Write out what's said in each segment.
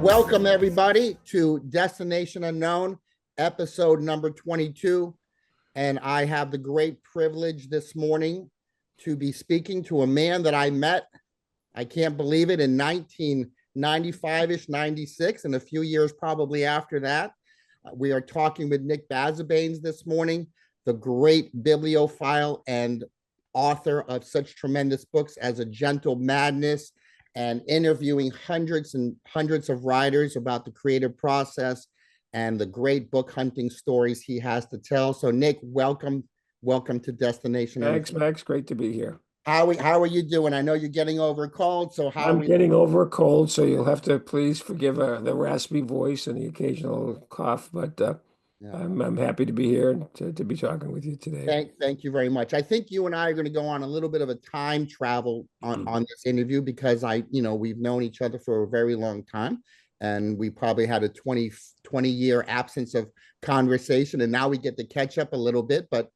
Welcome, everybody, to Destination Unknown, episode number 22. And I have the great privilege this morning to be speaking to a man that I met, I can't believe it, in 1995-ish, 96, and a few years probably after that. We are talking with Nick Basbanes this morning, the great bibliophile and author of such tremendous books as A Gentle Madness, and interviewing hundreds and hundreds of writers about the creative process and the great book hunting stories he has to tell. So Nick, welcome to Destination. Thanks, Max. Great to be here. How are you doing? I know you're getting over a cold, so I'm getting over a cold, so you'll have to please forgive the raspy voice and the occasional cough, but Yeah. I'm happy to be here and to be talking with you today. Thank you very much. I think you and I are going to go on a little bit of a time travel on this interview because we've known each other for a very long time, and we probably had a 20 year absence of conversation, and now we get to catch up a little bit. But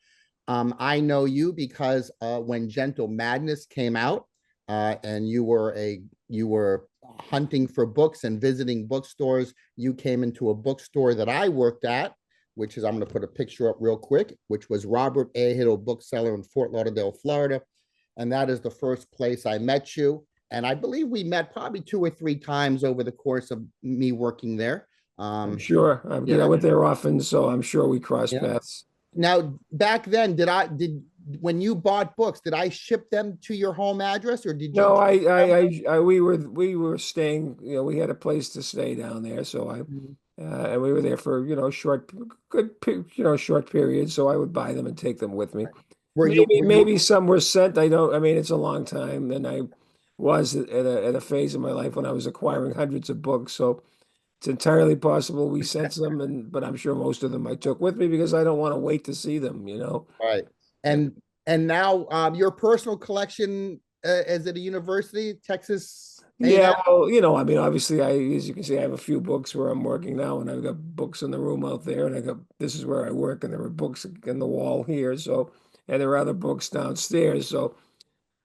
I know you because when Gentle Madness came out, and you were hunting for books and visiting bookstores, you came into a bookstore that I worked at, which is, I'm going to put a picture up real quick, which was Robert A. Hittle Bookseller in Fort Lauderdale, Florida. And that is the first place I met you. And I believe we met probably 2 or 3 times over the course of me working there. I'm sure. I went there often, so I'm sure we crossed paths. Now, back then, when you bought books, did I ship them to your home address, or did you? No, we were staying. We had a place to stay down there, so and we were there for short periods. So I would buy them and take them with me. Maybe some were sent. It's a long time, and I was at a phase of my life when I was acquiring hundreds of books. So it's entirely possible we sent some, but I'm sure most of them I took with me because I don't want to wait to see them. Right. And now your personal collection is at a university, Texas A&M? Yeah, well, obviously, as you can see, I have a few books where I'm working now, and I've got books in the room out there, and this is where I work, and there are books in the wall here, and there are other books downstairs. So,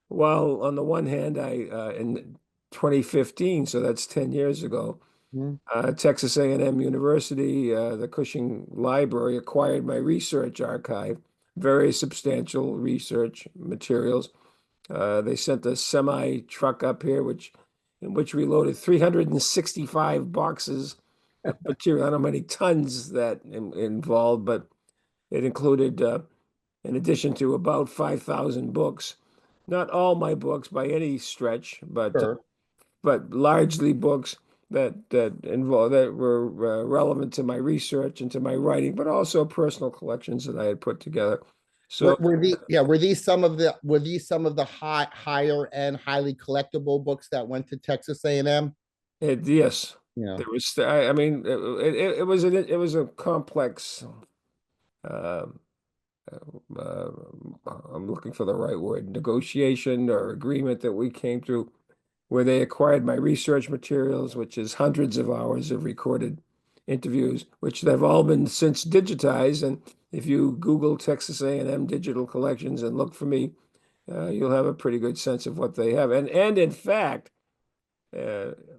while on the one hand, in 2015, so that's 10 years ago, Texas A&M University, the Cushing Library acquired my research archive, very substantial research materials. They sent a semi truck up here, in which we loaded 365 boxes of material. I don't know how many tons that involved, but it included, in addition to about 5,000 books, not all my books by any stretch, but largely books that were relevant to my research and to my writing, but also personal collections that I had put together. So were these some of the higher end, highly collectible books that went to Texas A&M? Yes. Yeah. There was, it was a complex. I'm looking for the right word, negotiation or agreement that we came through, where they acquired my research materials, which is hundreds of hours of recorded interviews, which they've all been since digitized. And if you Google Texas A&M digital collections and look for me, you'll have a pretty good sense of what they have. And in fact,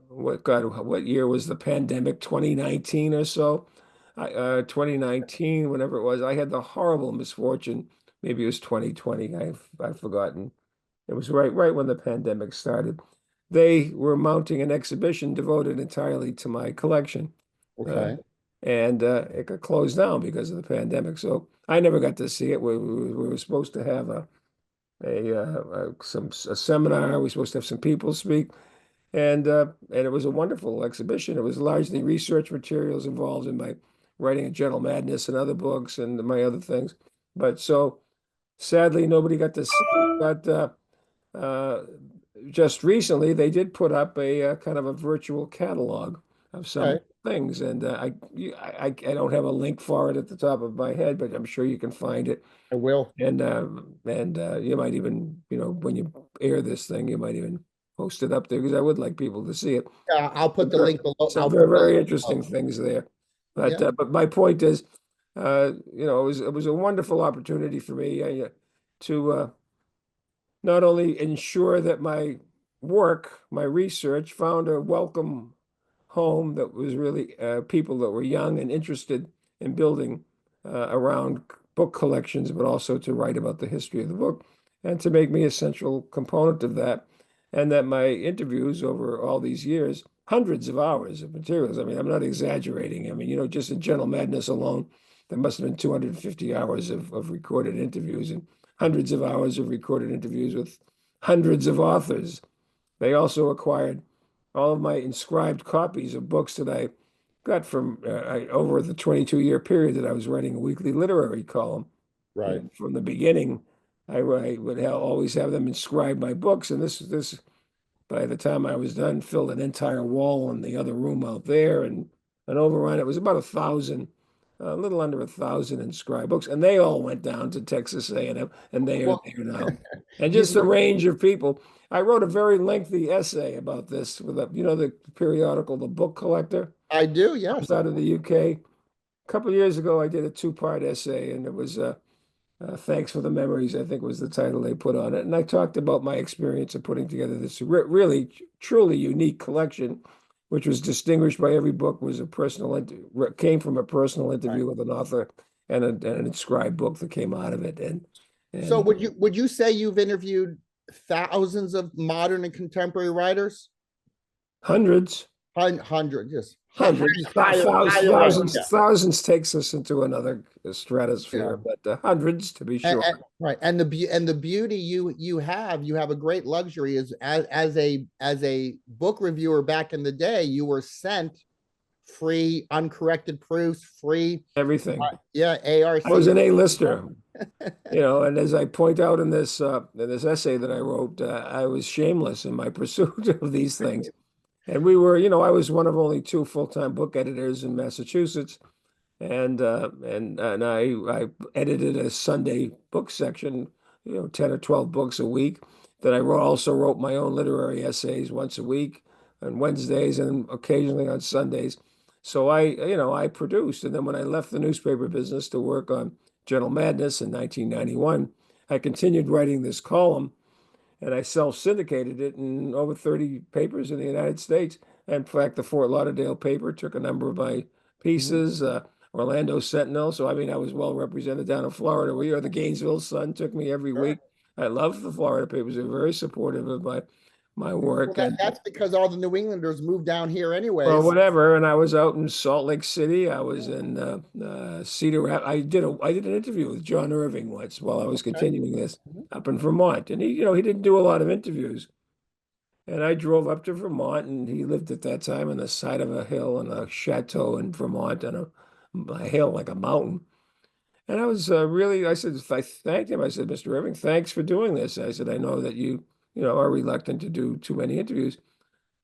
what year was the pandemic? 2019 or so? 2019, whenever it was, I had the horrible misfortune. Maybe it was 2020. I've forgotten. It was right when the pandemic started. They were mounting an exhibition devoted entirely to my collection. Okay. And it got closed down because of the pandemic. So I never got to see it. We were supposed to have a seminar. We were supposed to have some people speak. And it was a wonderful exhibition. It was largely research materials involved in my writing A Gentle Madness and other books and my other things. But so sadly, nobody got to see it. But just recently, they did put up a kind of a virtual catalog of some things, and I don't have a link for it at the top of my head, but I'm sure you can find it. I will. And you might even, when you air this thing, you might even post it up there because I would like people to see it. I'll put the link below. Some very interesting things there. But my point is, it was a wonderful opportunity for me to not only ensure that my work, my research found a welcome home that was really people that were young and interested in building around book collections, but also to write about the history of the book and to make me a central component of that. And that my interviews over all these years, hundreds of hours of materials. I mean, I'm not exaggerating. I mean, just in Gentle Madness alone, there must have been 250 hours of recorded interviews and hundreds of hours of recorded interviews with hundreds of authors. They also acquired all of my inscribed copies of books that I got from over the 22-year period that I was writing a weekly literary column. Right. And from the beginning, I would always have them inscribe my books. And this, by the time I was done, filled an entire wall in the other room out there. And overrun, it was about 1,000, a little under 1,000 inscribed books. And they all went down to Texas A&M, and they are Well, there now. And you, just the range of people. I wrote a very lengthy essay about this with the periodical, The Book Collector, I do, comes yes. out of the UK. A couple of years ago, I did a two-part essay, and it was Thanks for the Memories, I think was the title they put on it. And I talked about my experience of putting together this really, truly unique collection, which was distinguished by every book was came from a personal Right. interview with an author and an inscribed book that came out of it. So And would you say you've interviewed thousands of modern and contemporary writers? hundreds. Hundreds, yes. Hundreds, Higher up, yeah. thousands takes us into another stratosphere, Yeah. but hundreds to be And, sure. right, and the beauty you have a great luxury is as a book reviewer back in the day, you were sent free uncorrected proofs, free, Everything. yeah, I was ARC. an A-lister, and as I point out in this essay that I wrote, I was shameless in my pursuit of these things. And I was one of only two full-time book editors in Massachusetts. And I edited a Sunday book section, 10 or 12 books a week. That I also wrote my own literary essays once a week on Wednesdays and occasionally on Sundays. So I produced. And then when I left the newspaper business to work on Gentle Madness in 1991, I continued writing this column and I self-syndicated it in over 30 papers in the United States. In fact, the Fort Lauderdale paper took a number of my Mhm. pieces, Orlando Sentinel. So, I mean, I was well represented down in Florida. The Gainesville Sun took me every Sure. week. I love the Florida papers. They're very supportive of my Well, work. And that's because all the New Englanders moved down here well, anyways. whatever. And I was out in Salt Lake City. I was in Cedar Rapids. I did an interview with John Irving once while I was Okay. continuing this Mhm. up in Vermont. And he didn't do a lot of interviews. And I drove up to Vermont, and he lived at that time on the side of a hill in a chateau in Vermont, on a hill like a mountain. And I was I said, I thanked him. I said, Mr. Irving, thanks for doing this. I said, I know that you are reluctant to do too many interviews.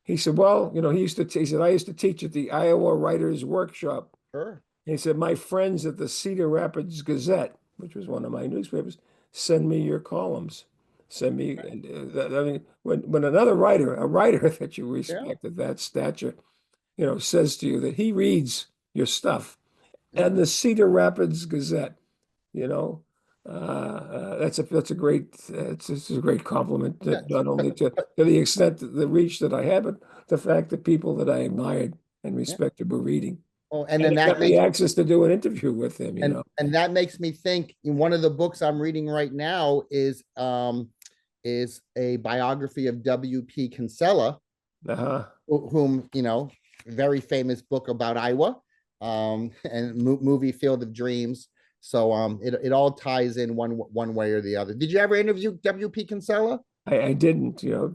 He said, well, he said, I used to teach at the Iowa Writers Workshop. Sure. And he said, my friends at the Cedar Rapids Gazette, which was one of my newspapers, send me your columns. Send me, Right. I mean, when another writer, a writer that you Yeah. respect of that stature, says to you that he reads your stuff Yeah. and the Cedar Rapids Gazette, you know, that's a great, it's a great compliment, Yeah. not only to the extent the reach that I had, but the fact that people that I admired and Yeah. respected were reading. Oh, and And then it got me access to do an interview with him. and that makes me think one of the books I'm reading right now is a biography of W.P. Kinsella, Uh-huh. whom, very famous book about Iowa, and movie Field of Dreams. So it all ties in one way or the other. Did you ever interview W.P. Kinsella? I didn't, Oh,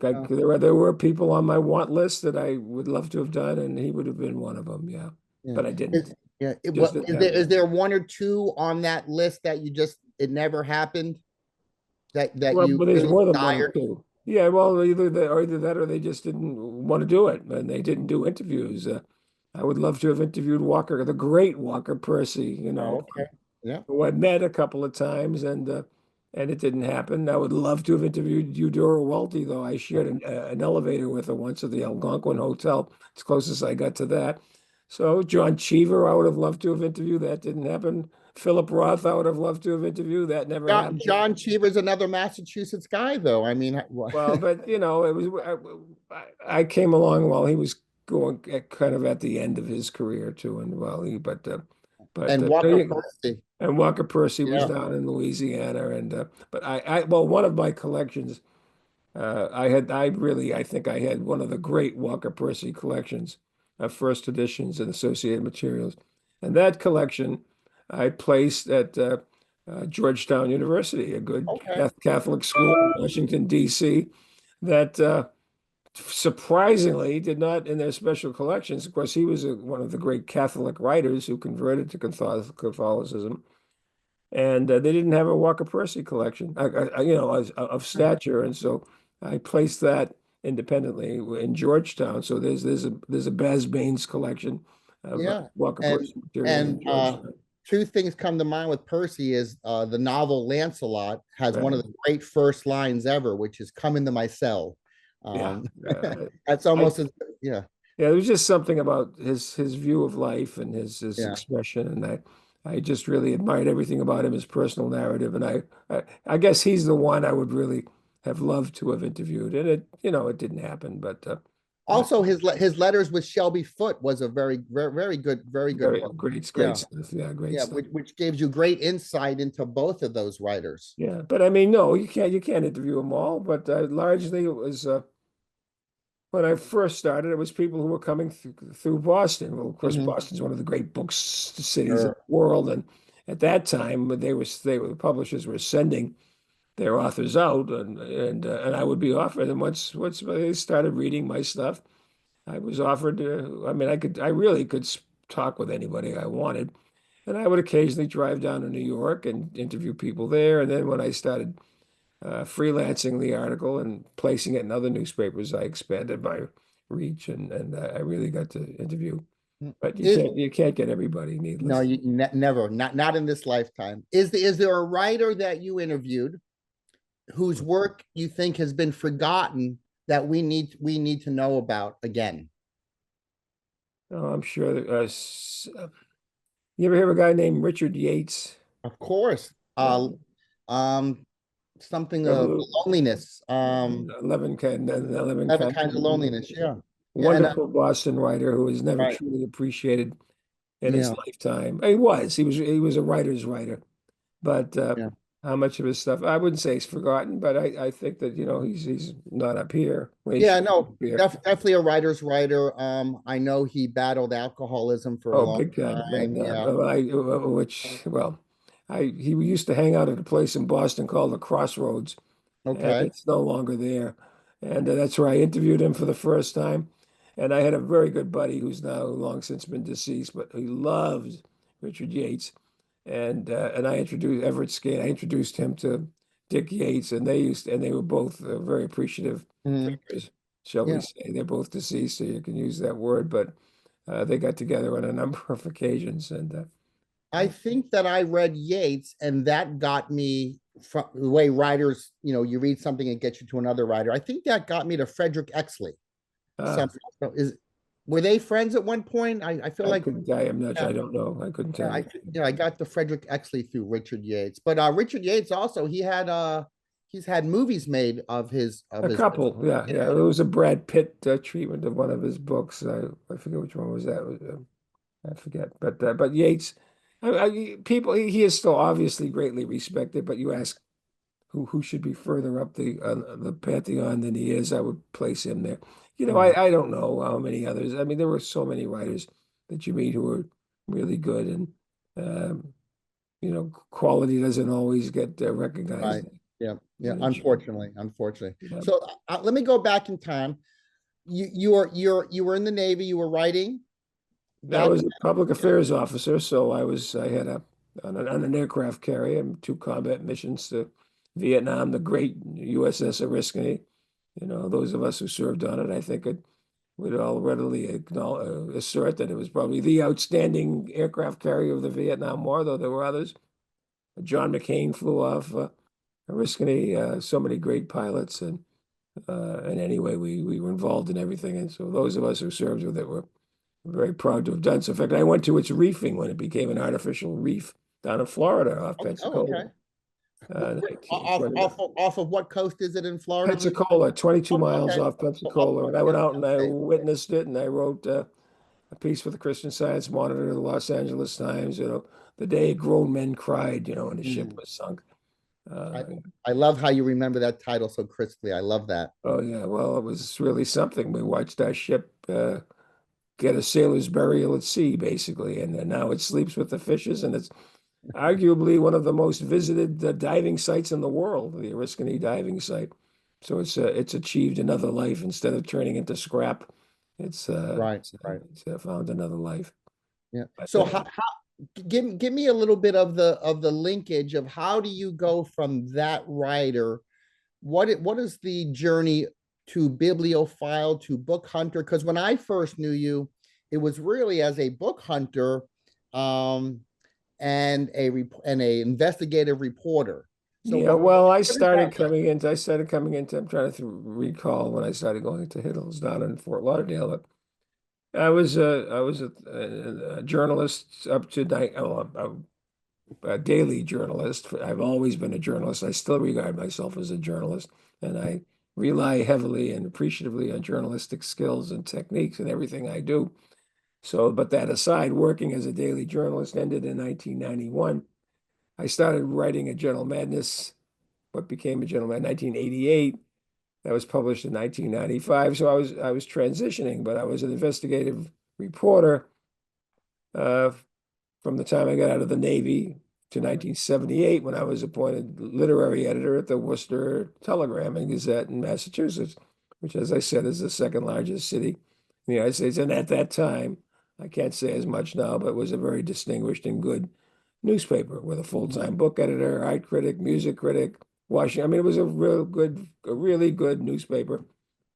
there were people on my want list that I would love to have done, and he would have been one of them, yeah. yeah. But I didn't. Yeah. Just Well, didn't is have there it. is there one or two on that list that it never happened that Well, you but there's really more than one or desired? two. Yeah, well, either that or they just didn't want to do it, and they didn't do interviews. I would love to have interviewed Walker, the great Walker Percy, Oh, okay. Yeah. who I met a couple of times, and it didn't happen. I would love to have interviewed Eudora Welty, though I shared an elevator with her once at the Algonquin Hotel. It's closest I got to that. So John Cheever, I would have loved to have interviewed. That didn't happen. Philip Roth, I would have loved to have interviewed. That never happened. John Cheever's another Massachusetts guy, though. I mean, Well, but it was I came along while he was going at kind of at the end of his career too. And well, but And Walker Percy. and Walker Percy was Yeah. down in Louisiana, and but well, one of my collections, I think I had one of the great Walker Percy collections of first editions and associated materials, and that collection I placed at Georgetown University, a good Okay. Catholic school in Washington, D.C. that surprisingly did not in their special collections. Of course, he was one of the great Catholic writers who converted to Catholicism, and they didn't have a Walker Percy collection, of stature, and so I placed that independently in Georgetown. So there's a Basbanes collection of Yeah. Walker And Percy material in and Georgetown. two things come to mind with Percy is the novel Lancelot has one of Right. the great first lines ever, which is "Come into my cell." Yeah. Um, Uh, that's I almost as yeah, Yeah, there was just something about his view of life and his yeah. expression, and I just really admired everything about him, his personal narrative, and I guess he's the one I would really have loved to have interviewed, and it didn't happen, but I, Also, his letters with Shelby Foote was a very good book. great Yeah, stuff, yeah, great yeah, stuff, which gives you great insight into both of those writers. yeah. But I mean, no, you can't interview them all, but largely it was. When I first started, it was people who were coming through Boston. Well, of course, Mhm. Boston's one of the great book cities in Sure. the world, and at that time, the publishers were sending their authors out, and I would be offered. And once they started reading my stuff, I was offered. I mean, I really could talk with anybody I wanted, and I would occasionally drive down to New York and interview people there. And then when I started freelancing the article and placing it in other newspapers, I expanded my reach, and I really got to interview. But you Is can't get everybody, no, needless. you never, not in this lifetime. Is there a writer that you interviewed whose work you think has been forgotten that we need to know about again? I'm sure. You ever hear of a guy named Richard Yates? Of course. Uh, Um, something of Revolu- loneliness. 11 Seven kinds kinds of of loneliness. Yeah. Yeah. And wonderful Boston writer who was never right. truly appreciated in his Yeah. lifetime. He was a writer's writer. But Yeah. how much of his stuff, I wouldn't say he's forgotten, but I think that, he's not up here. Well, he Yeah. should be No, up here. definitely a writer's writer. I know he battled alcoholism for a Oh, long big time. time. And Yeah. he used to hang out at a place in Boston called the Crossroads, and Okay. it's no longer there. And that's where I interviewed him for the first time. And I had a very good buddy who's now long since been deceased, but he loved Richard Yates. And I introduced Everett Skate. I introduced him to Dick Yates, and they were both very appreciative Mhm. figures, shall we Yeah. say. They're both deceased, so you can use that word, but they got together on a number of occasions, and I think that I read Yates, and that got me from the way writers, you read something and gets you to another writer. I think that got me to Frederick Exley. uh, Somehow. So were they friends at one point? I feel like I am not, yeah, I don't know. I couldn't yeah, tell you. I got the Frederick Exley through Richard Yates. But Richard Yates also he's had movies made of A his work. couple, yeah, yeah. It was a Brad Pitt treatment of one of his books. I forget which one was that. I forget, but Yates, people, he is still obviously greatly respected. But you ask who should be further up the pantheon than he is, I would place him there. Yeah. I don't know how many others. I mean, there were so many writers that you meet who are really good, and um, quality doesn't always get Right. recognized Yeah. as Yeah. it should. Unfortunately. Yeah. So let me go back in time. You were in the Navy. You were writing I back. was a public affairs officer, so I had on an aircraft carrier and two combat missions to Vietnam, the great USS Oriskany. Those of us who served on it, I think would all readily assert that it was probably the outstanding aircraft carrier of the Vietnam War, though there were others. John McCain flew off Oriskany, so many great pilots, and anyway, we were involved in everything, and so those of us who served with it were very proud to have done so. In fact, I went to its reefing when it became an artificial reef down in Florida off Oh, okay. Pensacola. Off 1929. off of what coast is it in Florida? Pensacola, 22 Oh, miles okay. off Oh, Pensacola. And I went okay. out and I Okay. witnessed it, and I wrote a piece for the Christian Science Monitor, the Los Angeles Times, the day grown men cried, and the ship Mhm. was sunk. I Uh, I love how you remember that title so crisply. I love that. oh yeah, well, it was really something. We watched our ship get a sailor's burial at sea, basically, and now it sleeps with the fishes, and it's arguably one of the most visited diving sites in the world, the Oriskany diving site. So it's achieved another life instead of turning into scrap. It's Right, right. found another life. Yeah. But So give me a little bit of the linkage of how do you go from that writer, what is the journey to bibliophile to book hunter? Because when I first knew you, it was really as a book hunter, um, and a investigative reporter. So yeah, well, what is that like? I started coming into, I'm trying to recall when I started going to Hiddles down in Fort Lauderdale. But I was a journalist up to night. Oh, a daily journalist. I've always been a journalist. I still regard myself as a journalist, and I rely heavily and appreciatively on journalistic skills and techniques in everything I do. So, but that aside, working as a daily journalist ended in 1991. I started writing a General Madness, what became a General Madness, 1988. That was published in 1995. So I was transitioning, but I was an investigative reporter uh, from the time I got out of the Navy to Right. 1978 when I was appointed literary editor at the Worcester Telegram and Gazette in Massachusetts, which, as I said, is the second largest city in the United States. And at that time, I can't say as much now, but it was a very distinguished and good newspaper with a full-time book editor, art critic, music critic, Washington. I mean, it was a really good newspaper.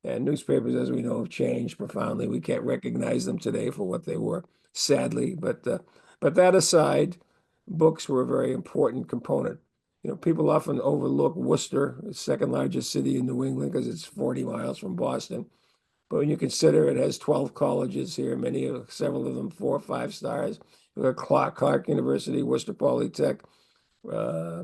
And newspapers, as we know, have changed profoundly. We can't recognize them today for what they were, sadly. But that aside, books were a very important component. People often overlook Worcester, the second largest city in New England, because it's 40 miles from Boston. But when you consider it has 12 colleges here, several of them 4 or 5 stars. We've got Clark University, Worcester Polytech, uh,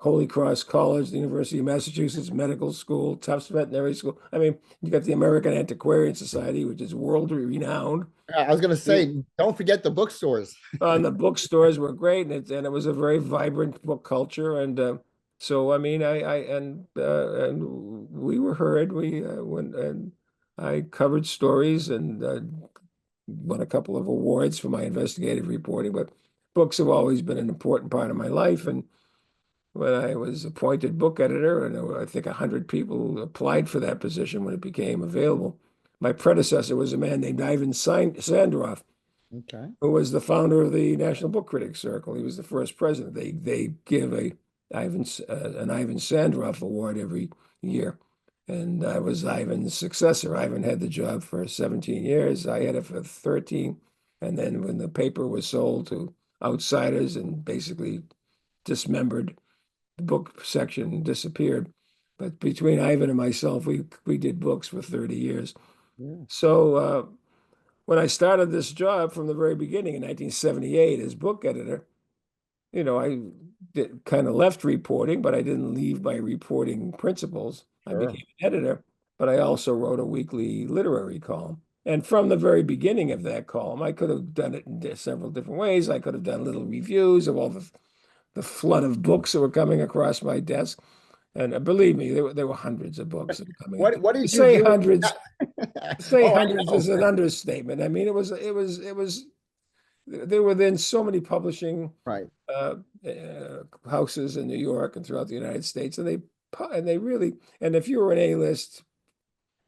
Holy Cross College, the University of Massachusetts Medical School, Tufts Veterinary School. I mean, you got the American Antiquarian Society, which is world renowned. I was gonna say, don't forget the bookstores. And the bookstores were great, and it was a very vibrant book culture. And so, I mean, and we were heard. We went and I covered stories and won a couple of awards for my investigative reporting. But books have always been an important part of my life. And when I was appointed book editor, and there were, I think, 100 people applied for that position when it became available. My predecessor was a man named Ivan Sandroff, Okay. who was the founder of the National Book Critics Circle. He was the first president. They give an Ivan Sandroff Award every year, and I was Ivan's successor. Ivan had the job for 17 years. I had it for 13, and then when the paper was sold to outsiders and basically dismembered, the book section disappeared. But between Ivan and myself, we did books for 30 years. Yeah. So when I started this job from the very beginning in 1978 as book editor, I kind of left reporting, but I didn't leave my reporting principles. I Sure. became an editor, but I also wrote a weekly literary column. And from the very beginning of that column, I could have done it in several different ways. I could have done little reviews of all the flood of books that were coming across my desk. And believe me, there were hundreds of books that were coming. What To did you say do? hundreds, to say Oh, I hundreds know. is an understatement. I mean, there were then so many publishing Right. uh, houses in New York and throughout the United States, and they really, and if you were an A-list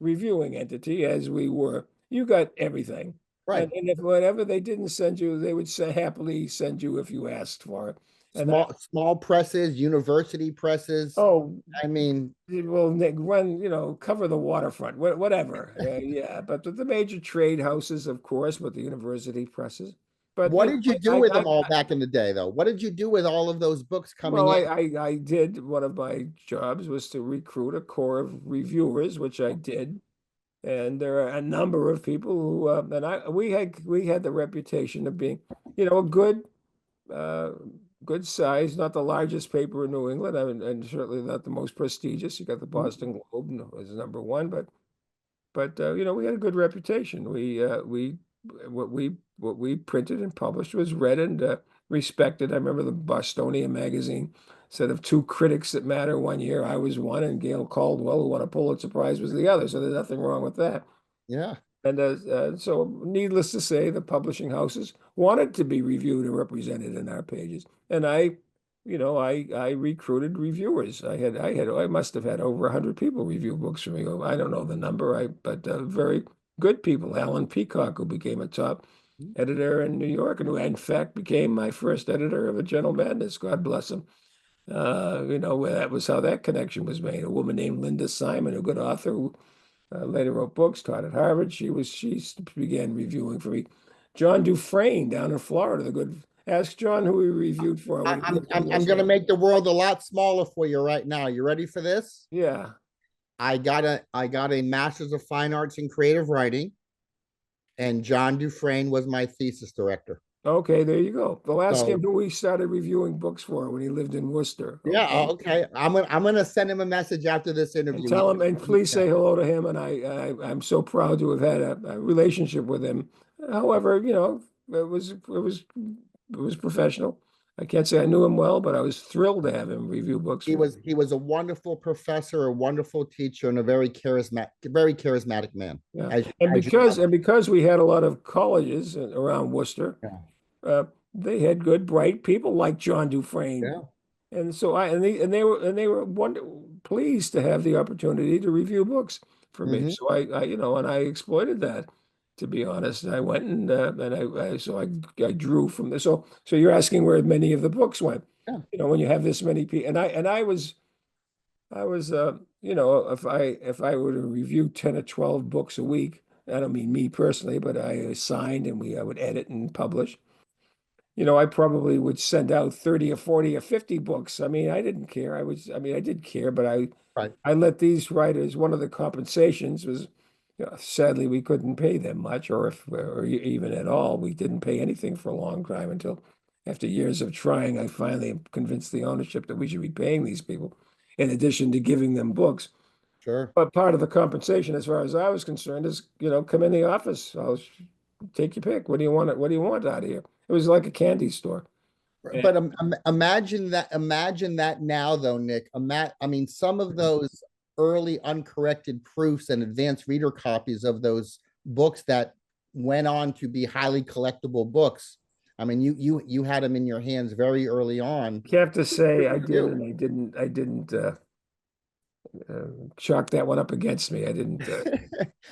reviewing entity, as we were, you got everything. And Right. and if whatever they didn't send you, they would happily send you if you asked for it. And Small presses, university presses. oh, I mean, well, Nick, cover the waterfront, whatever. Yeah, but the major trade houses, of course, with the university presses. But what did you do I, with I, them all I back in the day, though? What did you do with all of those books coming well, in? I did, one of my jobs was to recruit a corps of reviewers, which I did. And there are a number of people who, and we had the reputation of being, a good uh, good size, not the largest paper in New England, I mean, and certainly not the most prestigious. You got the Mhm. Boston Globe was number one, but you know, we had a good reputation. We what we printed and published was read and respected. I remember the Bostonian magazine said of two critics that matter one year, I was one, and Gail Caldwell, who won a Pulitzer Prize, was the other. So there's nothing wrong with that. Yeah. And so, needless to say, the publishing houses wanted to be reviewed and represented in our pages. And I recruited reviewers. I must have had over 100 people review books for me. I don't know the number, but very good people. Alan Peacock, who became a top editor in New York, and who in fact became my first editor of A Gentle Madness. God bless him. That was how that connection was made. A woman named Linda Simon, a good author who later wrote books, taught at Harvard. She began reviewing for me. John Dufresne down in Florida, the good. Ask John who he reviewed for when he lived in I'm going to Worcester. make the world a lot smaller for you right now. You ready for this? Yeah. I got a master's of fine arts in creative writing, and John Dufresne was my thesis director. Okay, there you go. The last So game who we started reviewing books for when he lived in Worcester. yeah, Okay. okay. I'm gonna send him a message after this And interview. tell him, and please say hello to him. And I'm so proud to have had a relationship with him. However, it was professional. I can't say I knew him well, but I was thrilled to have him review books He for me. was he was a wonderful professor, a wonderful teacher, and a very charismatic man. Yeah, As and as you know. because we had a lot of colleges around Worcester, Yeah. uh, they had good, bright people like John Dufresne, Yeah. and so they were pleased to have the opportunity to review books for me. Hmm. So and I exploited that. To be honest, I went I drew from this. So you're asking where many of the books went. Yeah. When you have this many people, and I was, if I were to review 10 or 12 books a week, I don't mean me personally, but I assigned and I would edit and publish. I probably would send out 30 or 40 or 50 books. I mean, I didn't care. I did care, but Right. I let these writers, one of the compensations was, sadly, we couldn't pay them much, or even at all. We didn't pay anything for a long time until after years of trying, I finally convinced the ownership that we should be paying these people in addition to giving them books. Sure. But part of the compensation, as far as I was concerned, is, come in the office. I'll take your pick. What do you want? What do you want out of here? It was like a candy store. And But imagine that now, though, Nick. I mean, some of those early uncorrected proofs and advanced reader copies of those books that went on to be highly collectible books. I mean, you had them in your hands very early on. you have to say I did, You. and I didn't uh, chalk that one up against me. I didn't.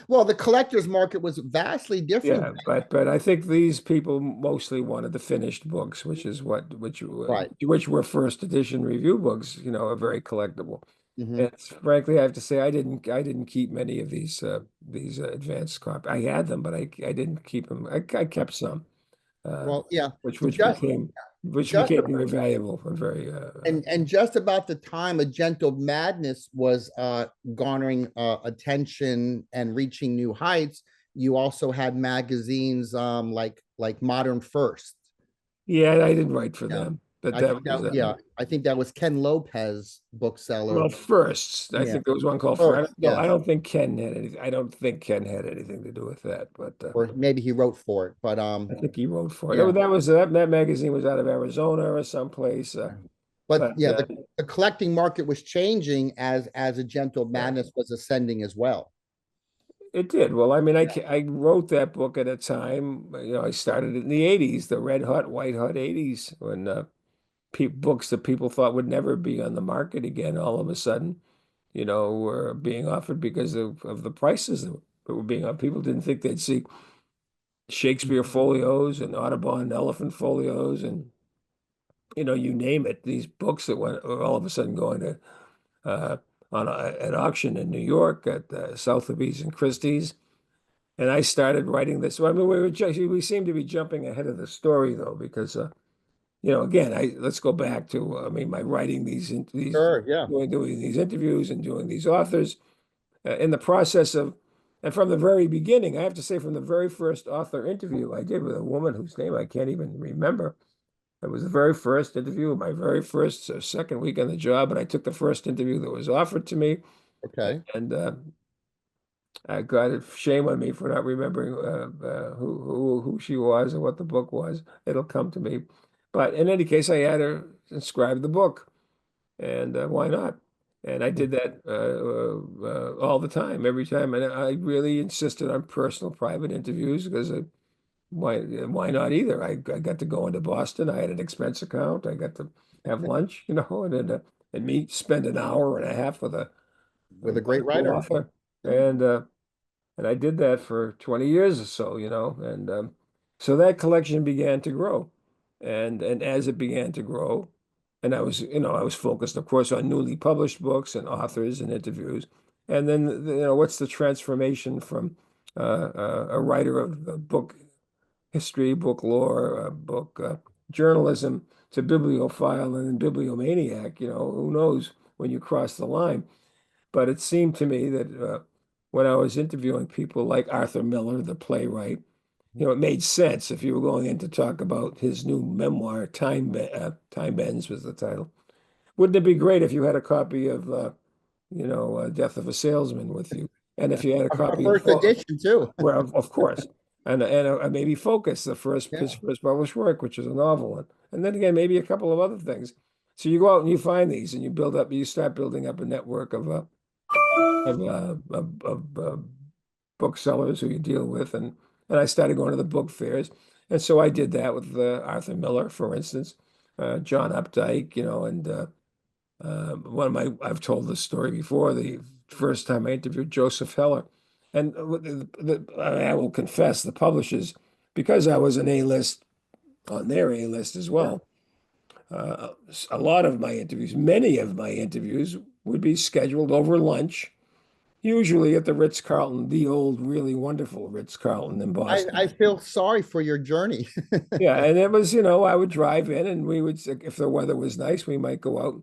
Well, the collector's market was vastly different. Yeah, but I think these people mostly wanted the finished books, which is Right. which were first edition review books, are very collectible. Hmm. And frankly, I have to say I didn't keep many of these advanced copy. I had them, but I didn't keep them. I kept some, uh, Well, yeah. which Just just became very valuable and very and just about the time A Gentle Madness was garnering attention and reaching new heights, you also had magazines like Modern First. yeah. I didn't write for Yeah. them, but that was Yeah, I think that was Ken Lopez bookseller. well, first, I Yeah. think there was one called Friday. First, No, I yes. don't think Ken had anything. I don't think Ken had anything to do with that, but Or maybe he wrote for it, but I think he wrote for it. yeah. That magazine was out of Arizona or someplace. But But yeah, the collecting market was changing as A Gentle yeah, Madness was ascending as well. it did. Well, I mean, I wrote that book at a time. I started in the '80s, the red hot, white hot '80s, when pe books that people thought would never be on the market again, all of a sudden, were being offered because of the prices that were being offered. People didn't think they'd see Shakespeare folios and Audubon elephant folios and you name it. These books that were all of a sudden going to uh, at auction in New York at Sotheby's and Christie's. And I started writing this. Well, I mean, we seem to be jumping ahead of the story though, because again, let's go back to I mean, my writing these Sure, yeah. doing these interviews and doing these authors in the process of. And from the very beginning, I have to say, from the very first author interview I did with a woman whose name I can't even remember, It was the very first interview, my very first second week on the job, and I took the first interview that was offered to me. Okay. And I got it. Shame on me for not remembering who she was and what the book was. It'll come to me. But in any case, I had her inscribe the book, and why not? And I did that all the time, every time. And I really insisted on personal, private interviews because why not either? I got to go into Boston. I had an expense account. I got to have lunch, and meet, spend an hour and a half with a With a great wonderful writer. author. Yeah. And I did that for 20 years or so, and so that collection began to grow. And as it began to grow, and I was focused, of course, on newly published books and authors and interviews. And then, what's the transformation from a writer of book history, book lore, book journalism to bibliophile and then bibliomaniac? Who knows when you cross the line? But it seemed to me that when I was interviewing people like Arthur Miller, the playwright, it made sense if you were going in to talk about his new memoir, Time Bends was the title. Wouldn't it be great if you had a copy of, Death of a Salesman with you? And if you had a A copy of, first edition too. well, of course, and maybe Focus, his Yeah. first published work, which is a novel, and then again maybe a couple of other things. So you go out and you find these, and you start building up a network of booksellers who you deal with, and I started going to the book fairs, and so I did that with Arthur Miller, for instance, John Updike, and one of my I've told this story before. The first time I interviewed Joseph Heller, and I will confess, the publishers, because I was an A-list on their A-list as Yeah. well. A lot of my interviews, many of my interviews, would be scheduled over lunch, usually at the Ritz-Carlton, the old, really wonderful Ritz-Carlton in I Boston. feel sorry for your journey. Yeah, and it was, I would drive in and we would, if the weather was nice, we might go out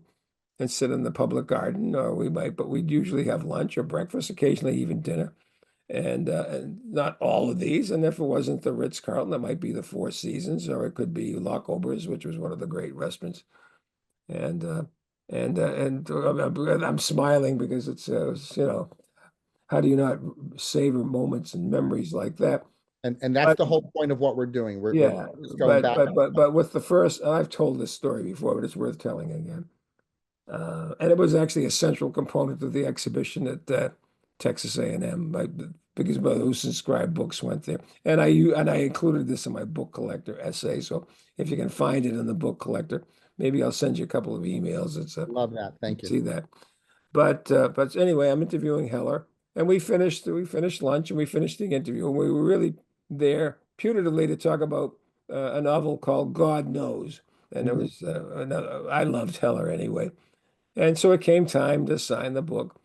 and sit in the public garden, or but we'd usually have lunch or breakfast, occasionally even dinner. And not all of these. And if it wasn't the Ritz-Carlton, it might be the Four Seasons, or it could be Lockober's, which was one of the great restaurants. And I'm smiling because how do you not savor moments and memories like that? And that's But the whole point of what we're doing. We're yeah, just going back. but with the first, and I've told this story before, but it's worth telling again. And it was actually a central component of the exhibition at Texas A&M. My biggest brother who inscribed books went there, and I included this in my book collector essay. So if you can find it in the book collector, maybe I'll send you a couple of emails. Love that. Thank you. See that. But anyway, I'm interviewing Heller, and we finished lunch and we finished the interview, and we were really there putatively to talk about a novel called God Knows, and it Mhm. was I loved Heller anyway, and so it came time to sign the book,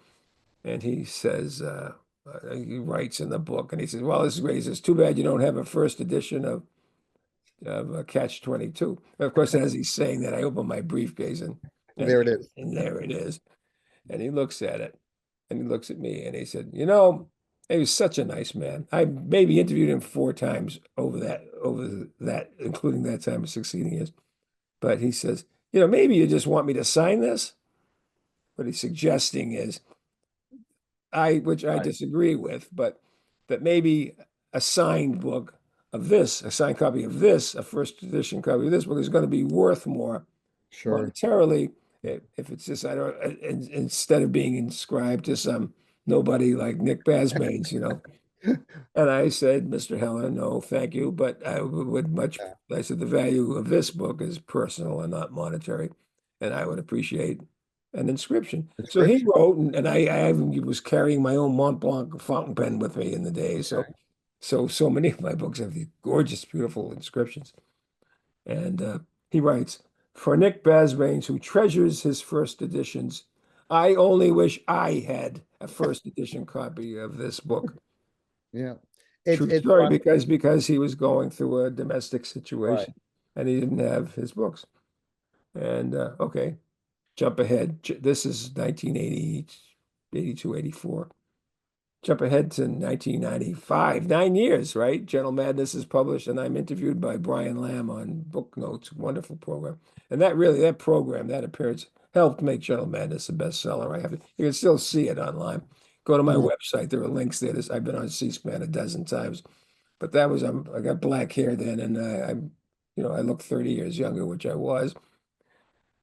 and he says he writes in the book, and he says, "Well, this is great. It's too bad you don't have a first edition of Catch 22." And of course, as he's saying that, I open my briefcase and There it is. and there it is. And he looks at it and he looks at me and he said, he was such a nice man. I maybe interviewed him 4 times over that, including that time of succeeding years. But he says, maybe you just want me to sign this. What he's suggesting is which I Right. disagree with, but that maybe a signed book of this, a signed copy of this, a first edition copy of this book is going to be worth more Sure. monetarily if it's just I don't instead of being inscribed to some nobody like Nick Basbanes. And I said, Mr. Heller, no, thank you, but Yeah. I said the value of this book is personal and not monetary, and I would appreciate an inscription. So he Description. wrote, and I even was carrying my own Mont Blanc fountain pen with me in the day. So, Okay. so many of my books have these gorgeous, beautiful inscriptions. And he writes, for Nick Basbanes, who treasures his first editions, I only wish I had a first edition copy of this book. Yeah. True It's story, fun. because he was going through a domestic Right. situation and he didn't have his books. And okay, jump ahead. This is 1980, 82, 84. jump ahead to 1995, 9 years, right? Gentle Madness is published, and I'm interviewed by Brian Lamb on Book Notes, wonderful program. And that program, that appearance helped make Gentle Madness a bestseller. You can still see it online. Go to my Mhm. website. There are links there. I've been on C-SPAN a dozen times, but that was, I got black hair then, and I look 30 years younger, which I was.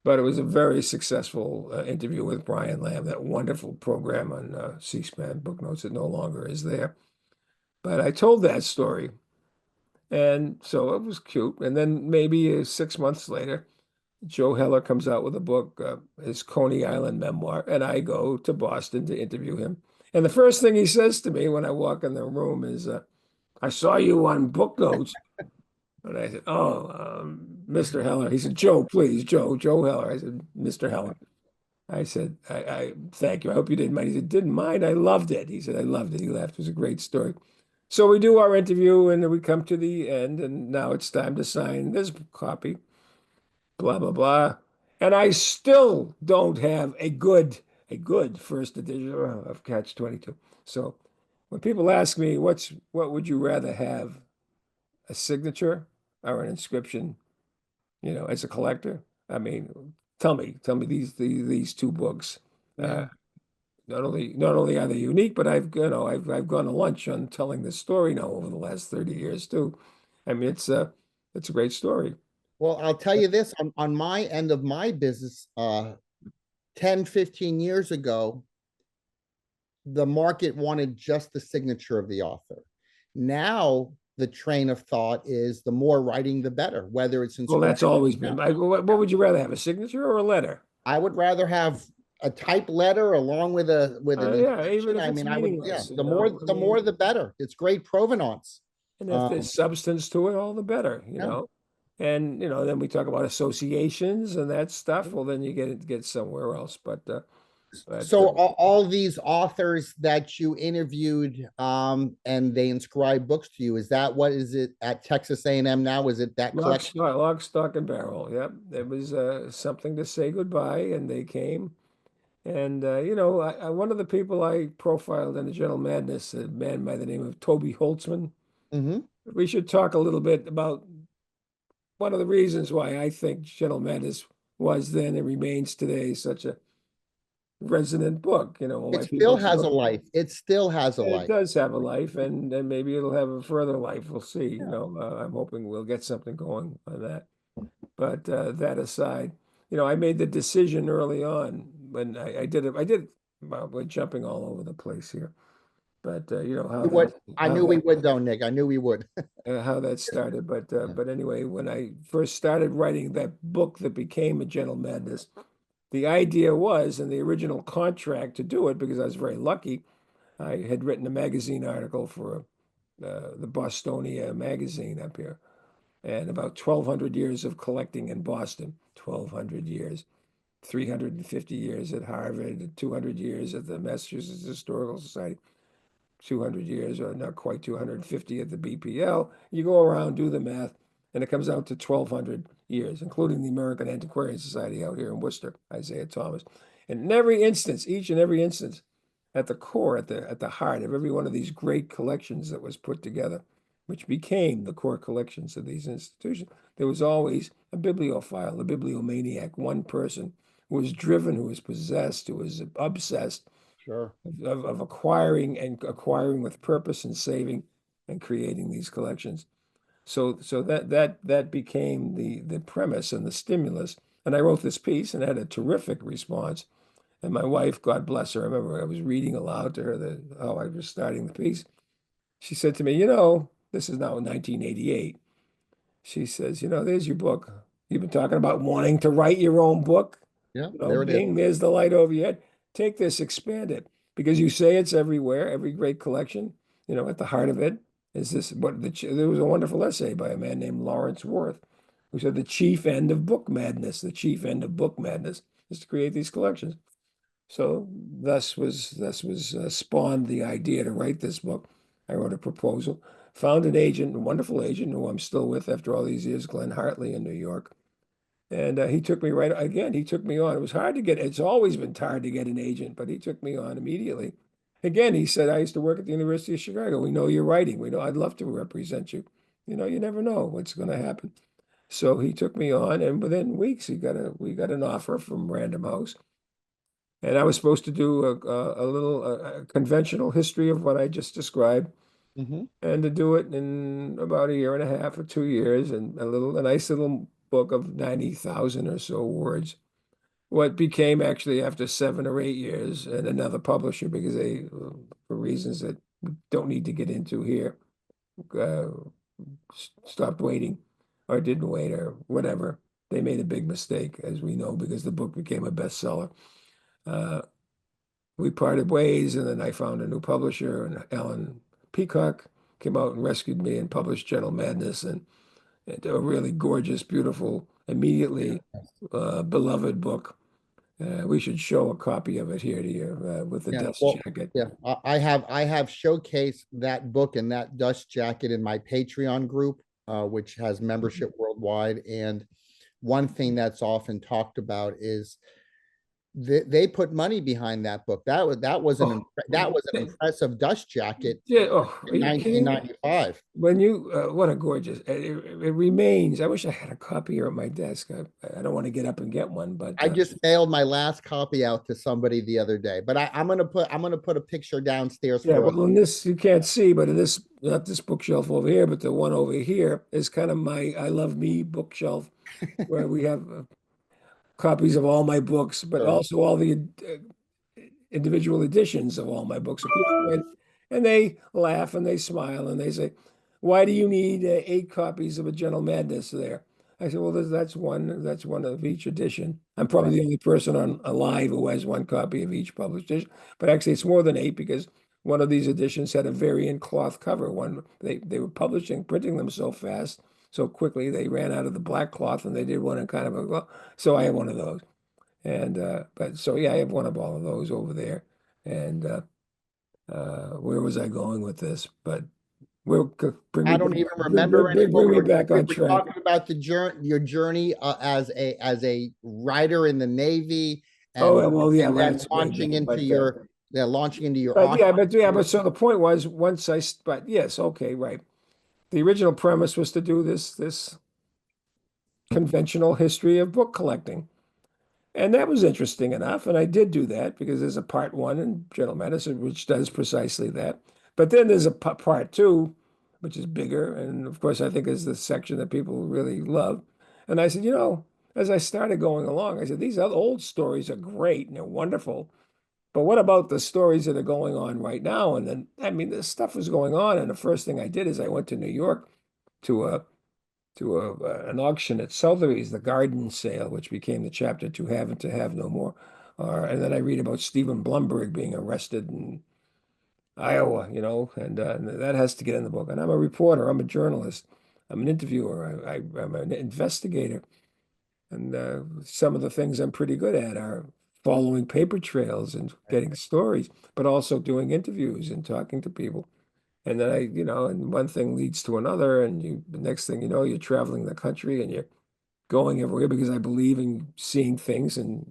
But it was a very successful interview with Brian Lamb, that wonderful program on C-SPAN Book Notes that no longer is there. But I told that story, and so it was cute. And then maybe 6 months later, Joe Heller comes out with a book, his Coney Island memoir, and I go to Boston to interview him. And the first thing he says to me when I walk in the room is, "I saw you on Book Notes." And I said, "Oh, Mr. Heller." He said, "Joe, please, Joe Heller." I said, "Mr. Heller." I said, I thank you. I hope you didn't mind. He said, "Didn't mind. I loved it." He said, "I loved it." He laughed. It was a great story. So we do our interview and then we come to the end, and now it's time to sign this copy, blah, blah, blah. And I still don't have a good first edition of Catch 22. So when people ask me, what would you rather have, a signature or an inscription, as a collector? I mean, tell me these two books. Uh, Yeah. not only are they unique, but I've gone to lunch on telling this story now over the last 30 years too. I mean, it's a great story. Well, I'll tell you this on my end of my business, 10, 15 years ago, the market wanted just the signature of the author. Now, the train of thought is the more writing, the better, whether it's Well, that's inscribed. always been. What would you rather have, a signature or a letter? I would rather have a typed letter along with an Yeah, even inscription. if I it's mean, I would, yeah, meaningless, the more I the mean, more the better. It's great provenance. and if Um, there's substance to it, all the better, yeah. And then we talk about associations and that stuff. Well, then you get somewhere else. But So all these authors that you interviewed, and they inscribe books to you, is that what is it at Texas A&M now? Is it that collection? lock, stock, and barrel. Yep, it was something to say goodbye, and they came. And one of the people I profiled in the Gentle Madness, a man by the name of Toby Holtzman. Mm-hmm. We should talk a little bit about one of the reasons why I think Gentle Madness was then and remains today such a resonant book. It Why still people has a still, life. It still has a it life. does have a life, and maybe it'll have a further life. We'll see. Yeah. I'm hoping we'll get something going on that. But that aside, I made the decision early on when I did it. Well, we're jumping all over the place here, but What I how knew we that would, though, Nick. I knew we would. how that started. But Yeah. but anyway, when I first started writing that book that became A Gentle Madness, the idea was, in the original contract to do it, because I was very lucky, I had written a magazine article for the Bostonia magazine up here, and about 1,200 years of collecting in Boston, 1,200 years. 350 years at Harvard, 200 years at the Massachusetts Historical Society, 200 years, or not quite 250 at the BPL. You go around, do the math, and it comes out to 1,200 years, including the American Antiquarian Society out here in Worcester, Isaiah Thomas. And in every instance, each and every instance, at the core, at the heart of every one of these great collections that was put together, which became the core collections of these institutions, there was always a bibliophile, a bibliomaniac, one person who was driven, who was possessed, who was obsessed Sure. of acquiring with purpose and saving and creating these collections. So that became the premise and the stimulus. And I wrote this piece and had a terrific response. And my wife, God bless her, I remember I was reading aloud to her how I was starting the piece. She said to me, this is now in 1988. She says, there's your book. You've been talking about wanting to write your own book. Yeah, there it is. Bing, there's the light over your head. Take this, expand it, because you say it's everywhere, every great collection, at the heart of it is this. There was a wonderful essay by a man named Lawrence Worth, who said the chief end of book madness, the chief end of book madness is to create these collections. So thus was spawned the idea to write this book. I wrote a proposal, found an agent, a wonderful agent who I'm still with after all these years, Glenn Hartley in New York. And he took me right again. He took me on. It was hard to get. It's always been hard to get an agent, but he took me on immediately. again, he said, I used to work at the University of Chicago. We know you're writing. We know I'd love to represent you. You never know what's going to happen. So he took me on, and within weeks, we got an offer from Random House, and I was supposed to do a little conventional history of what I just described, Hmm. and to do it in about a year and a half or 2 years, and a nice little book of 90,000 or so words. What became actually after 7 or 8 years, and another publisher because they, for reasons that we don't need to get into here, uh, stopped waiting or didn't wait or whatever. They made a big mistake, as we know, because the book became a bestseller. Uh, we parted ways, and then I found a new publisher, and Alan Peacock came out and rescued me and published Gentle Madness, and a really gorgeous, beautiful, immediately beloved book. We should show a copy of it here to you with the Yeah, dust well, jacket. yeah, I have showcased that book and that dust jacket in my Patreon group, which has membership worldwide. And one thing that's often talked about is they put money behind that book. Oh, That was an impressive dust jacket yeah. Oh, are in you kidding me? 1995. What a gorgeous, it remains. I wish I had a copy here at my desk. I don't want to get up and get one, but I just mailed my last copy out to somebody the other day, but I'm gonna put a picture downstairs yeah, for us. well, in this, you can't see, but in this, not this bookshelf over here, but the one over here is kind of my I Love Me bookshelf, where we have copies of all my books, but Sure. also all the individual editions of all my books. So people come in and they laugh and they smile and they say, "Why do you need 8 copies of A Gentle Madness there?" I said, "Well, that's one. That's one of each edition. I'm probably Right. the only person on alive who has one copy of each published edition, but actually, it's more than 8 because one of these editions had a variant cloth cover. One they were printing them so fast, so quickly they ran out of the black cloth, and they did one in kind of a well. So I have one of those." And but so yeah, I have one of all of those over there. And where was I going with this? But bring me I back, don't even remember anymore. bring me back We on were track. talking about your journey as a writer in the Navy, Oh and well, yeah, and well, then that's way back. launching into your But author yeah, career. but so the point was but yes, okay, right. The original premise was to do this conventional history of book collecting. And that was interesting enough. And I did do that because there's a part one in General Medicine, which does precisely that. But then there's a part two, which is bigger. And of course, I think is the section that people really love. And I said, as I started going along, I said, these other old stories are great and they're wonderful. But what about the stories that are going on right now? And then, I mean, this stuff was going on. And the first thing I did is I went to New York to a an auction at Sotheby's, the garden sale, which became the chapter To Have and To Have No More. And then I read about Stephen Blumberg being arrested in Iowa, and that has to get in the book. And I'm a reporter, I'm a journalist, I'm an interviewer, I'm an investigator. And some of the things I'm pretty good at are following paper trails and getting stories, but also doing interviews and talking to people. And then and one thing leads to another, and the next thing you know, you're traveling the country and you're going everywhere because I believe in seeing things and,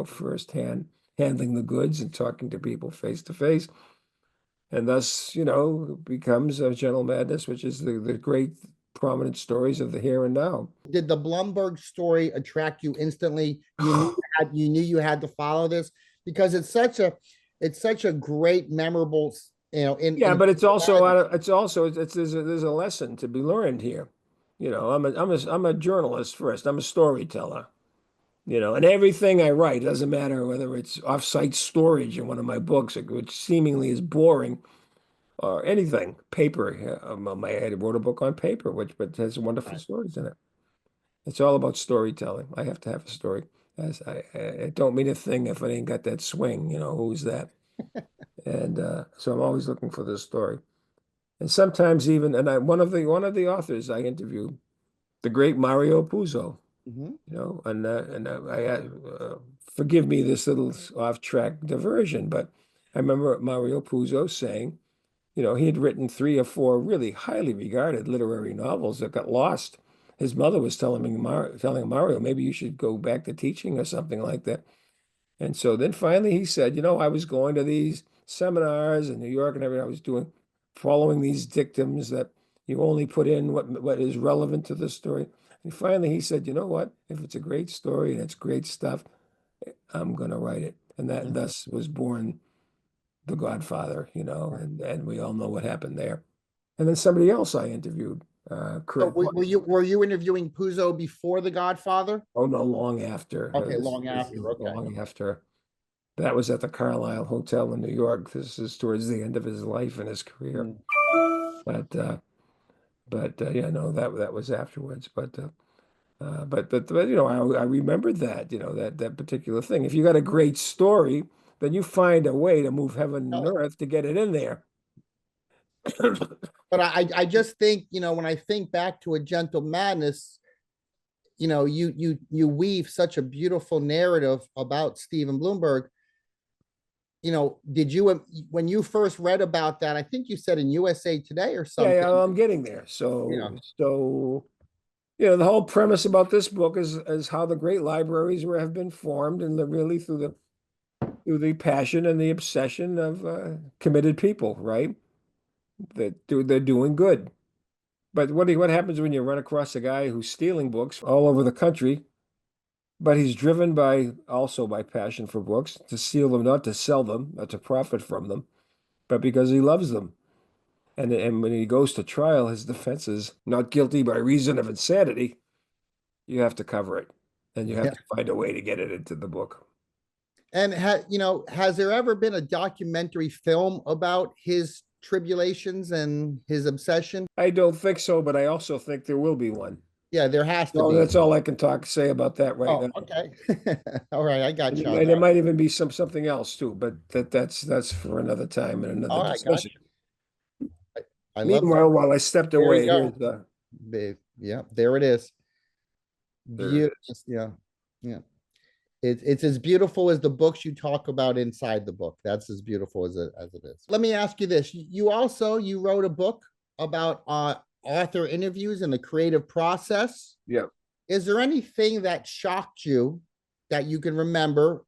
firsthand, handling the goods and talking to people face to face. And thus, becomes a Gentle Madness, which is the great prominent stories of the here and now. Did the Blumberg story attract you instantly? You knew you had to follow this because it's such a great, memorable, Yeah, in but it's also there's a lesson to be learned here. I'm a journalist first. I'm a storyteller. And everything I write, doesn't matter whether it's off-site storage in one of my books, which seemingly is boring, or anything, paper. I wrote a book on paper, which but has wonderful Right. stories in it. It's all about storytelling. I have to have a story. As I don't mean a thing if I ain't got that swing. Who's that? And so I'm always looking for this story. And sometimes even, and one of the authors I interviewed, the great Mario Puzo. Mhm. Forgive me this little off-track diversion, but I remember Mario Puzo saying, he had written 3 or 4 really highly regarded literary novels that got lost. His mother was telling Mario, maybe you should go back to teaching or something like that. And so then finally he said, I was going to these seminars in New York and everything. I was doing, following these dictums that you only put in what is relevant to the story. And finally he said, you know what? If it's a great story and it's great stuff, I'm going to write it. And that Mhm. thus was born The Godfather, Right. and we all know what happened there. And then somebody else I interviewed, So Craig. were you interviewing Puzo before The Godfather? Oh no, long after. Okay, This long this after. is Okay. long after. That was at the Carlisle Hotel in New York. This is towards the end of his life and his career. Mm. But yeah, no, that was afterwards. But I remembered that, that particular thing. If you got a great story, then you find a way to move heaven and No, earth to get it in there. but I just think, when I think back to A Gentle Madness, you weave such a beautiful narrative about Steven Bloomberg. Did you, when you first read about that, I think you said in USA Today or Yeah, something, yeah, I'm getting there. you know, The whole premise about this book is how the great libraries have been formed, and really through the passion and the obsession of committed people, right? They're doing good. But what happens when you run across a guy who's stealing books all over the country, but he's driven also by passion for books, to steal them, not to sell them, not to profit from them, but because he loves them. And when he goes to trial, his defense is not guilty by reason of insanity. You have to cover it, and you have yeah. to find a way to get it into the book. And has there ever been a documentary film about his tribulations and his obsession? I don't think so, but I also think there will be one. Yeah, there has to So be. that's all I can say about that right Oh, now. okay. All right, I got And you on there that. might even be something else too, but that's for another time and another All right, I got discussion. you. I love that. Meanwhile, while I stepped There we away, go. here's the Yeah, there it is. there it Beautiful. is. Yeah, yeah. It's as beautiful as the books you talk about inside the book. That's as beautiful as it is. Let me ask you this. You wrote a book about author interviews and the creative process. Yeah, Is there anything that shocked you that you can remember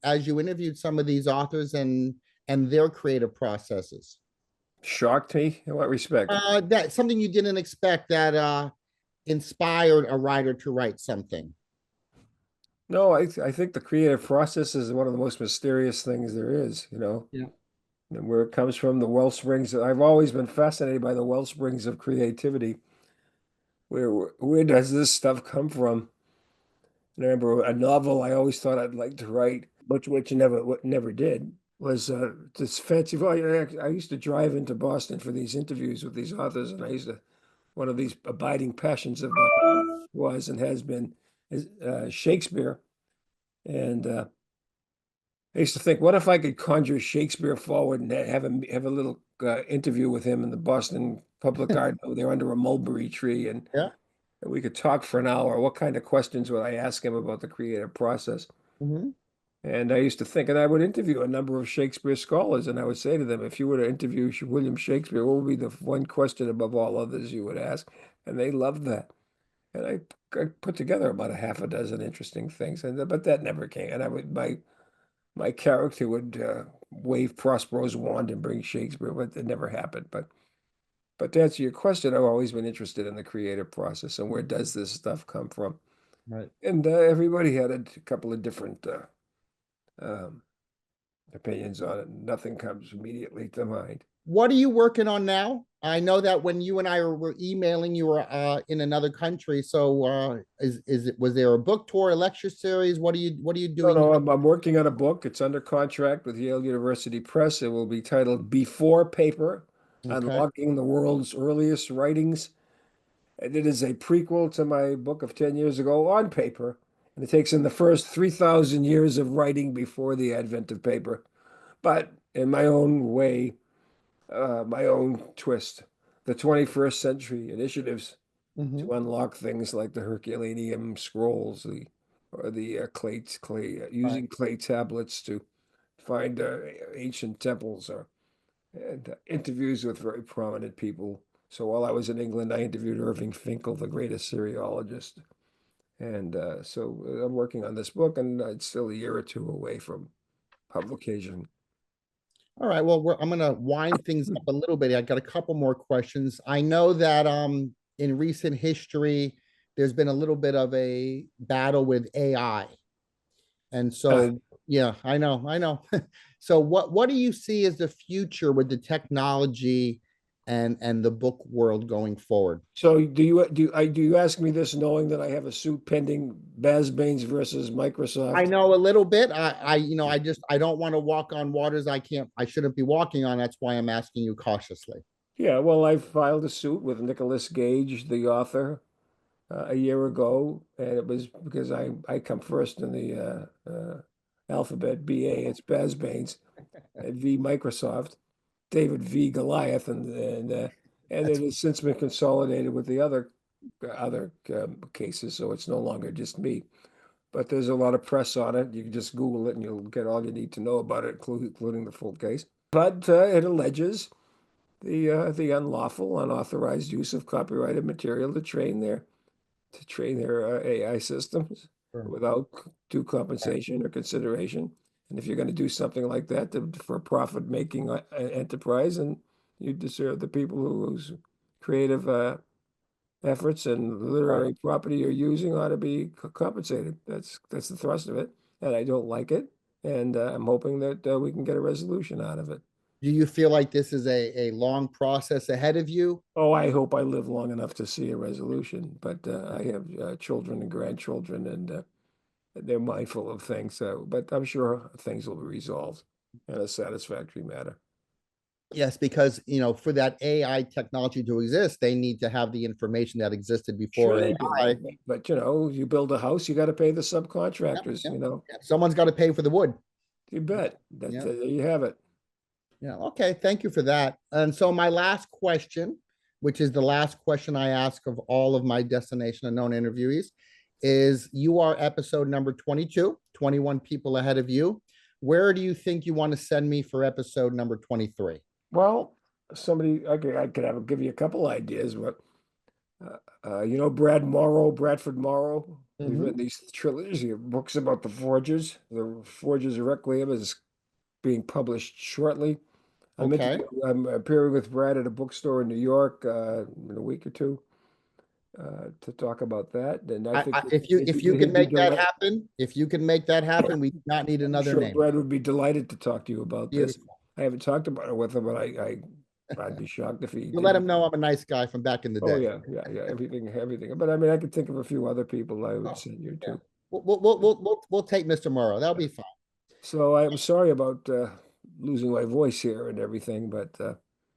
as you interviewed some of these authors and their creative processes? shocked me in what respect? That something you didn't expect that inspired a writer to write something. No, I think the creative process is one of the most mysterious things there is, Yeah. and where it comes from, the well springs. I've always been fascinated by the well springs of creativity. Where does this stuff come from? And I remember a novel I always thought I'd like to write, which never did, was this fancy. Well, I used to drive into Boston for these interviews with these authors, and one of these abiding passions of mine was and has been is Shakespeare. And I used to think, what if I could conjure Shakespeare forward and have a little interview with him in the Boston Public Garden over there under a mulberry tree, Yeah. and we could talk for an hour. What kind of questions would I ask him about the creative process? Mhm. And I used to think, and I would interview a number of Shakespeare scholars, and I would say to them, if you were to interview William Shakespeare, what would be the one question above all others you would ask? And they loved that. And I put together about a half a dozen interesting things, but that never came. And my character would wave Prospero's wand and bring Shakespeare, but it never happened. But to answer your question, I've always been interested in the creative process and where does this stuff come from? Right. And everybody had a couple of different um, opinions on it. Nothing comes immediately to mind. What are you working on now? I know that when you and I were emailing, you were in another country. So is it was there a book tour, a lecture series? What are you No, doing no, I'm working on a book. It's under contract with Yale University Press. It will be titled Before Paper, now? Okay. Unlocking the World's Earliest Writings. And it is a prequel to my book of 10 years ago on paper. And it takes in the first 3,000 years of writing before the advent of paper. But in my own way, my own twist, the 21st century initiatives Hmm. to unlock things like the Herculaneum scrolls, or the Right. using clay tablets to find ancient temples, or and interviews with very prominent people. So while I was in England, I interviewed Irving Finkel, the great Assyriologist, and so I'm working on this book, and it's still a year or two away from publication. All right. Well, I'm going to wind things up a little bit. I got a couple more questions. I know that in recent history, there's been a little bit of a battle with AI. And Ah, so, yeah, I know. So what do you see as the future with the technology and the book world going forward? so do you ask me this knowing that I have a suit pending, Basbanes versus I Microsoft? know a little bit. I don't want to walk on waters I shouldn't be walking on. That's why I'm asking you cautiously. Yeah, well, I filed a suit with Nicholas Gage, the author, a year ago, and it was because I come first in the alphabet BA. It's Basbanes, V Microsoft, David V Goliath, and That's it has since been consolidated with the other cases, so it's no longer just me. But there's a lot of press on it. You can just Google it, and you'll get all you need to know about it, including the full case. But it alleges the unlawful, unauthorized use of copyrighted material to train their AI systems sure. without due compensation or consideration. And if you're going to do something like that for a profit-making enterprise, and you deserve the people whose creative efforts and Right. literary property you're using ought to be compensated. That's the thrust of it, and I don't like it. And I'm hoping that we can get a resolution out of it. Do you feel like this is a long process ahead of you? Oh, I hope I live long enough to see a resolution. But I have children and grandchildren, and they're mindful of things. But I'm sure things will be resolved in a satisfactory manner. Yes, because for that AI technology to exist, they need to have the information that existed Sure before they AI. do. But you build a house, you got to pay the Yeah, subcontractors, yeah, yeah. Someone's got to pay for the wood. You bet. Yeah. There you have it. Yeah. Okay. Thank you for that. And so my last question, which is the last question I ask of all of my destination unknown interviewees, is you are episode number 22, 21 people ahead of you. Where do you think you want to send me for episode number 23? Well, I could give you a couple ideas, but Bradford Morrow. He's Hmm. written these trilogy of books about the Forgers. The Forgers of Requiem is being published shortly. Okay. I'm appearing with Brad at a bookstore in New York in a week or two to talk about that. And I think If you can he'd be make that delighted. happen, if you can make that happen, we do not need I'm another sure name. Brad would be delighted to talk to you about this. Beautiful. I haven't talked about it with him, but I'd be shocked if he You let didn't. him know I'm a nice guy from back in the Oh day. yeah, yeah, yeah. Everything. But I mean, I could think of a few other people I would Oh, send you yeah. to. We'll take Mr. Morrow. That'll be fine. So I'm sorry about losing my voice here and everything, but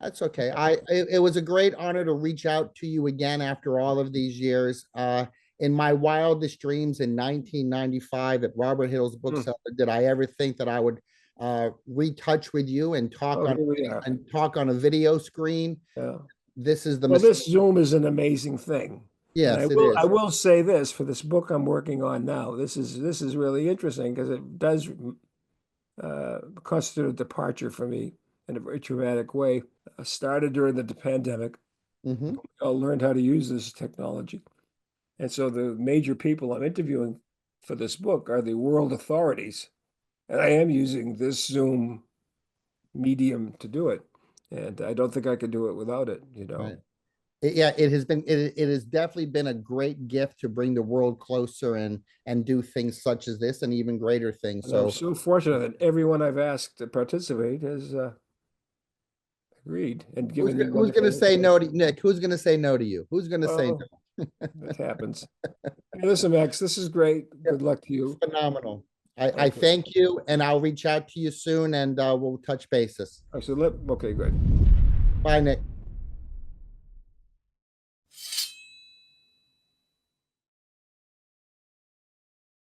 That's okay. It was a great honor to reach out to you again after all of these years. In my wildest dreams in 1995 at Robert Hill's hmm. bookseller, did I ever think that I would retouch with you and Oh, here we are. talk on a video screen? Yeah. This is the Well, mistake. this Zoom is an amazing thing. And I Yes, it will I is. will say this for this book I'm working on now. This is really interesting because it does constitute a departure for me in a very traumatic way. I started during the pandemic. Hmm. I learned how to use this technology. And so the major people I'm interviewing for this book are the world authorities. And I am using this Zoom medium to do it. And I don't think I could do it without it. Right. Yeah, it has definitely been a great gift to bring the world closer and do things such as this and even greater things. And I'm So so fortunate that everyone I've asked to participate has agreed and given me who's gonna wonderful say no to information. Nick? Who's gonna say no to you? Who's gonna say Well, that happens. Hey, listen, Max, this is great. no? Good luck to you. Phenomenal. I Okay. thank you, and I'll reach out to you soon, and we'll touch bases. Okay, good. Bye, Nick.